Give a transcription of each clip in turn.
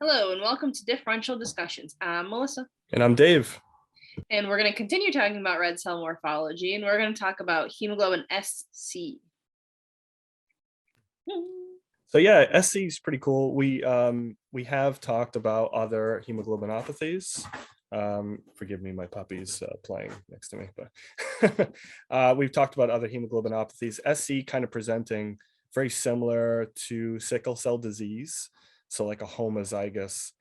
Hello and welcome to Differential Discussions. I'm Melissa. And I'm Dave. And we're going to continue talking about red cell morphology, and we're going to talk about hemoglobin SC. So yeah, SC is pretty cool. We have talked about other hemoglobinopathies. Forgive me, my puppy's playing next to me, but we've talked about other hemoglobinopathies. SC kind of presenting very similar to sickle cell disease. So like a homozygous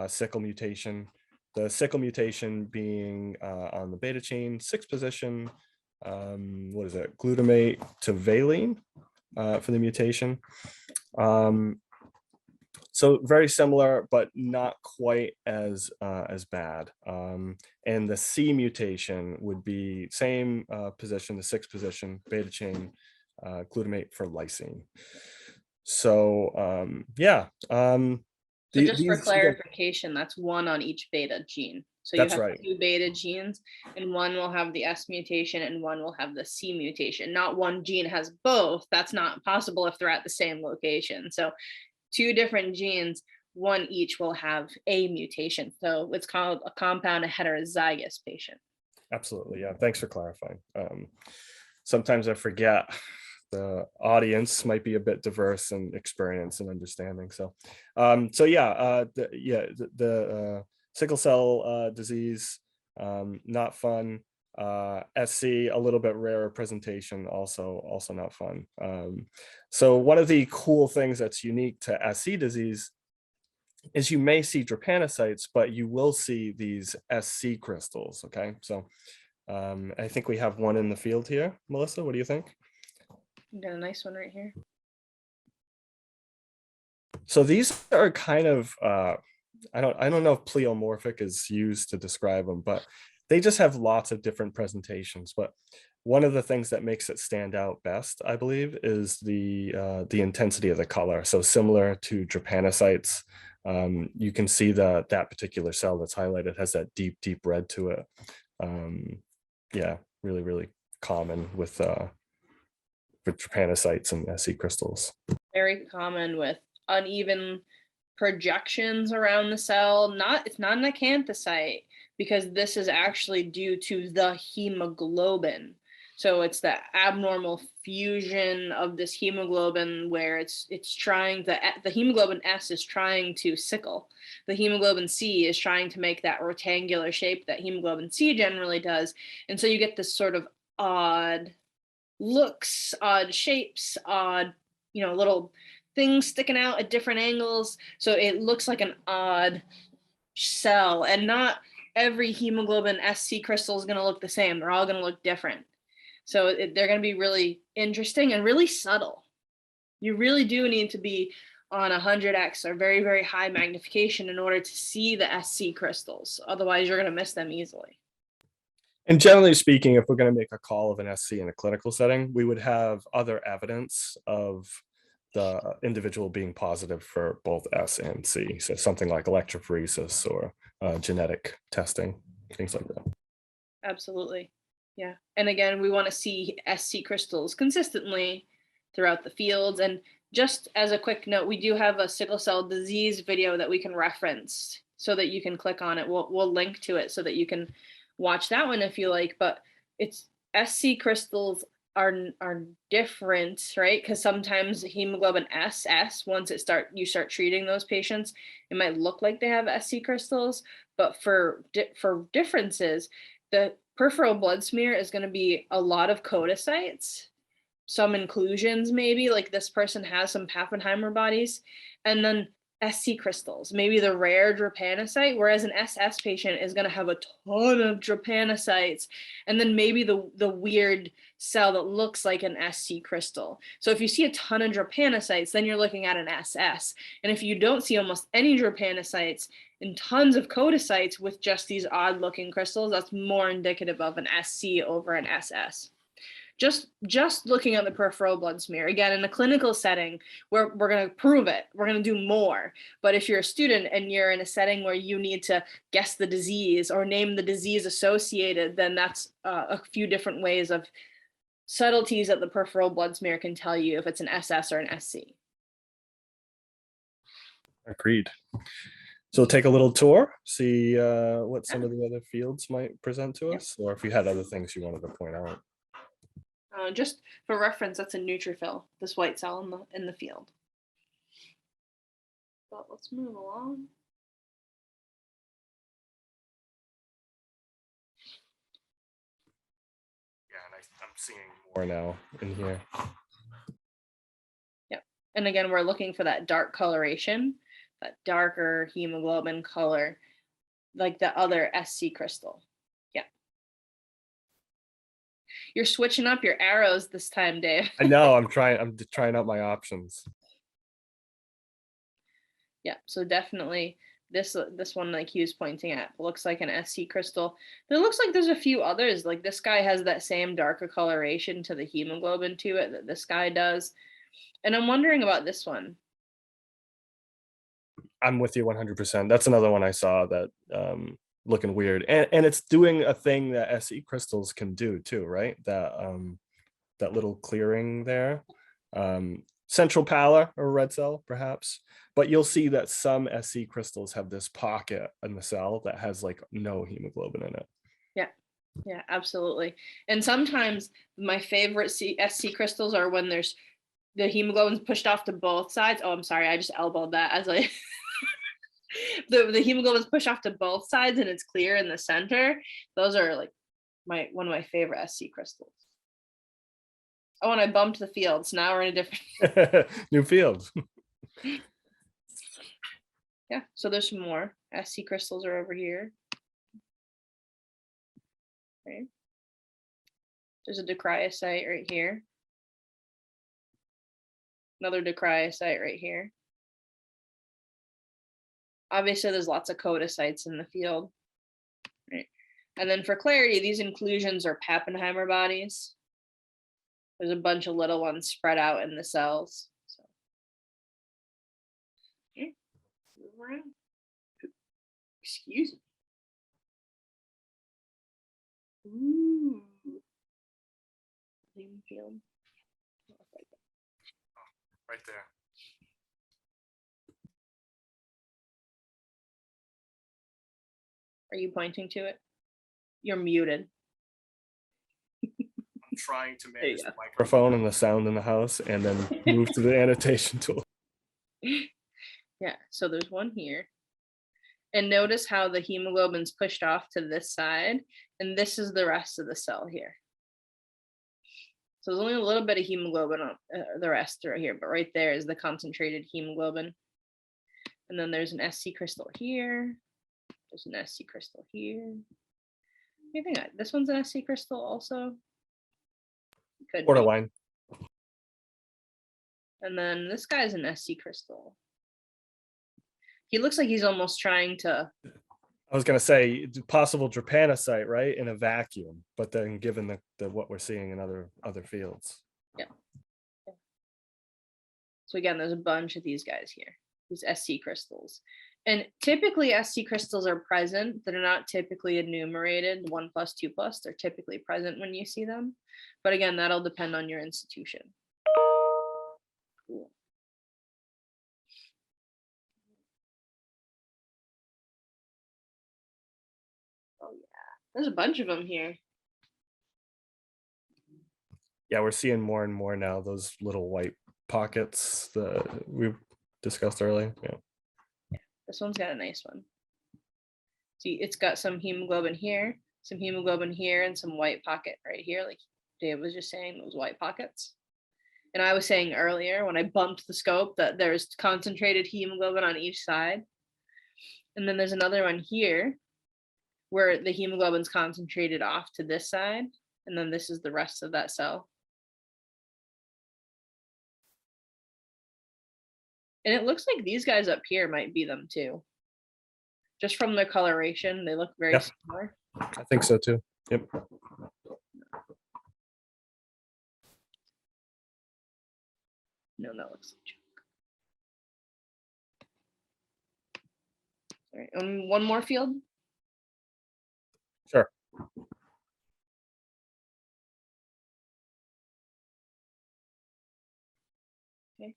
sickle mutation. The sickle mutation being on the beta chain 6 position. What is it? Glutamate to valine for the mutation. So very similar, but not quite as bad. And the C mutation would be same position, the 6th position, beta chain, glutamate for lysine. So yeah. So just for clarification, that's one on each beta gene. So you have right. 2 beta genes, and one will have the S mutation and one will have the C mutation. Not one gene has both. That's not possible if they're at the same location. So 2 different genes, one each will have a mutation. So it's called a compound, a heterozygous patient. Absolutely. Yeah. Thanks for clarifying. Sometimes I forget the audience might be a bit diverse in experience and understanding. So, yeah, the sickle cell disease, not fun. SC, a little bit rarer presentation, also not fun. So one of the cool things that's unique to SC disease is you may see drepanocytes, but you will see these SC crystals. Okay, so I think we have one in the field here. Melissa, what do you think? Got a nice one right here. So these are kind of I don't know if pleomorphic is used to describe them, but they just have lots of different presentations. But one of the things that makes it stand out best, I believe, is the intensity of the color. So similar to drepanocytes, you can see that particular cell that's highlighted has that deep red to it. Yeah, really common with drepanocytes and SC crystals. Very common with uneven projections around the cell. It's not an acanthocyte, because this is actually due to the hemoglobin. So it's the abnormal fusion of this hemoglobin where it's trying the hemoglobin S is trying to sickle. The hemoglobin C is trying to make that rectangular shape that hemoglobin C generally does. And so you get this sort of odd looks, odd shapes, odd, little things sticking out at different angles. So it looks like an odd cell, and not every hemoglobin SC crystal is going to look the same. They're all going to look different. So they're going to be really interesting and really subtle. You really do need to be on 100x or very, very high magnification in order to see the SC crystals. Otherwise, you're going to miss them easily. And generally speaking, if we're going to make a call of an SC in a clinical setting, we would have other evidence of the individual being positive for both S and C. So something like electrophoresis or genetic testing, things like that. Absolutely. Yeah. And again, we want to see SC crystals consistently throughout the fields. And just as a quick note, we do have a sickle cell disease video that we can reference so that you can click on it. We'll link to it so that you can watch that one if you like. But it's SC crystals are different, right? Because sometimes hemoglobin SS, once you start treating those patients, it might look like they have SC crystals. But for differences, the peripheral blood smear is going to be a lot of codocytes, some inclusions, maybe like this person has some Pappenheimer bodies, and then SC crystals, maybe the rare drepanocyte, whereas an SS patient is going to have a ton of drepanocytes, and then maybe the weird cell that looks like an SC crystal. So if you see a ton of drepanocytes, then you're looking at an SS. And if you don't see almost any drepanocytes and tons of codocytes with just these odd looking crystals, that's more indicative of an SC over an SS. Just looking at the peripheral blood smear, again, in a clinical setting, we're going to prove it. We're going to do more. But if you're a student and you're in a setting where you need to guess the disease or name the disease associated, then that's a few different ways of subtleties that the peripheral blood smear can tell you if it's an SS or an SC. Agreed. So take a little tour, see what some of the other fields might present to us, or if you had other things you wanted to point out. Just for reference, that's a neutrophil, this white cell in the field. But let's move along. Yeah, and I'm seeing more now in here. Yep. And again, we're looking for that dark coloration, that darker hemoglobin color, like the other SC crystal. Yeah. You're switching up your arrows this time, Dave. I know, I'm trying out my options. Yeah, so definitely this one, like he was pointing at, looks like an SC crystal. There looks like there's a few others, like this guy has that same darker coloration to the hemoglobin to it that this guy does. And I'm wondering about this one. I'm with you 100%. That's another one I saw that looking weird, and it's doing a thing that SE crystals can do too, right? That little clearing there, central pallor or red cell perhaps, but you'll see that some SC crystals have this pocket in the cell that has like no hemoglobin in it. Yeah, absolutely. And sometimes my favorite SC crystals are when there's the hemoglobin's pushed off to both sides. Oh, I'm sorry, I just elbowed that as I the hemoglobin's pushed off to both sides and it's clear in the center. Those are like one of my favorite SC crystals. Oh, and I bumped the fields. Now we're in a different new field. Yeah, so there's some more SC crystals are over here. Okay. There's a dicryocyte right here. Another dicryocyte right here. Obviously, there's lots of codocytes in the field. Right. And then for clarity, these inclusions are Pappenheimer bodies. There's a bunch of little ones spread out in the cells. So, okay. Move around. Excuse me. Ooh. Field. Right there. Are you pointing to it? You're muted. I'm trying to manage the microphone and the sound in the house and then move to the annotation tool. Yeah, so there's one here. And notice how the hemoglobin's pushed off to this side, and this is the rest of the cell here. So there's only a little bit of hemoglobin on the rest are here, but right there is the concentrated hemoglobin. And then there's an SC crystal here. There's an SC crystal here. I think this one's an SC crystal also. Could Borderline. be. And then this guy's an SC crystal. He looks like he's almost trying to. I was going to say possible drepanocyte, right, in a vacuum, but then given the what we're seeing in other fields. Yeah. So again, there's a bunch of these guys here, these SC crystals. And typically SC crystals are present. They're not typically enumerated 1+, 2+. They're typically present when you see them. But again, that'll depend on your institution. Cool. Oh yeah, there's a bunch of them here. Yeah, we're seeing more and more now, those little white pockets that we discussed earlier. Yeah. This one's got a nice one. See, it's got some hemoglobin here, and some white pocket right here, like Dave was just saying, those white pockets. And I was saying earlier when I bumped the scope that there's concentrated hemoglobin on each side. And then there's another one here where the hemoglobin's concentrated off to this side. And then this is the rest of that cell. And it looks like these guys up here might be them too. Just from their coloration, they look very similar. I think so too. Yep. No, that looks like junk. All right, one more field. Sure. Okay.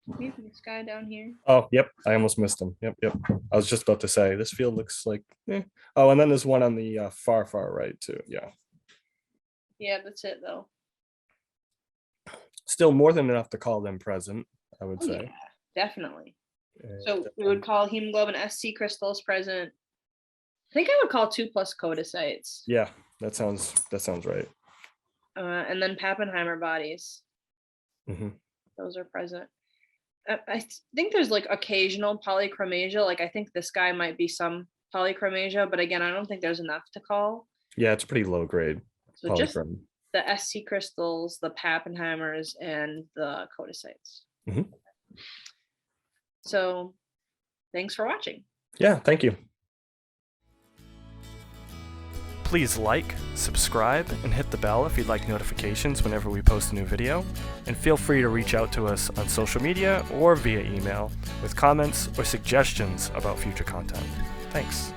We have this guy down here. Oh, yep. I almost missed him. Yep, yep. I was just about to say this field looks like. Oh, and then there's one on the far right too. Yeah. Yeah, that's it though. Still more than enough to call them present, I would Oh, say. yeah, definitely. And, So we would call hemoglobin SC crystals present. I think I would call 2+ codicytes. yeah, that sounds right. And then Pappenheimer bodies. Mm-hmm. Those are present. I think there's like occasional polychromasia. Like I think this guy might be some polychromasia, but again, I don't think there's enough to call. Yeah, it's pretty low grade. So just the SC crystals, the Pappenheimers, and the codicytes. Mm-hmm. So thanks for watching. Yeah, thank you. Please like, subscribe, and hit the bell if you'd like notifications whenever we post a new video, and feel free to reach out to us on social media or via email with comments or suggestions about future content. Thanks.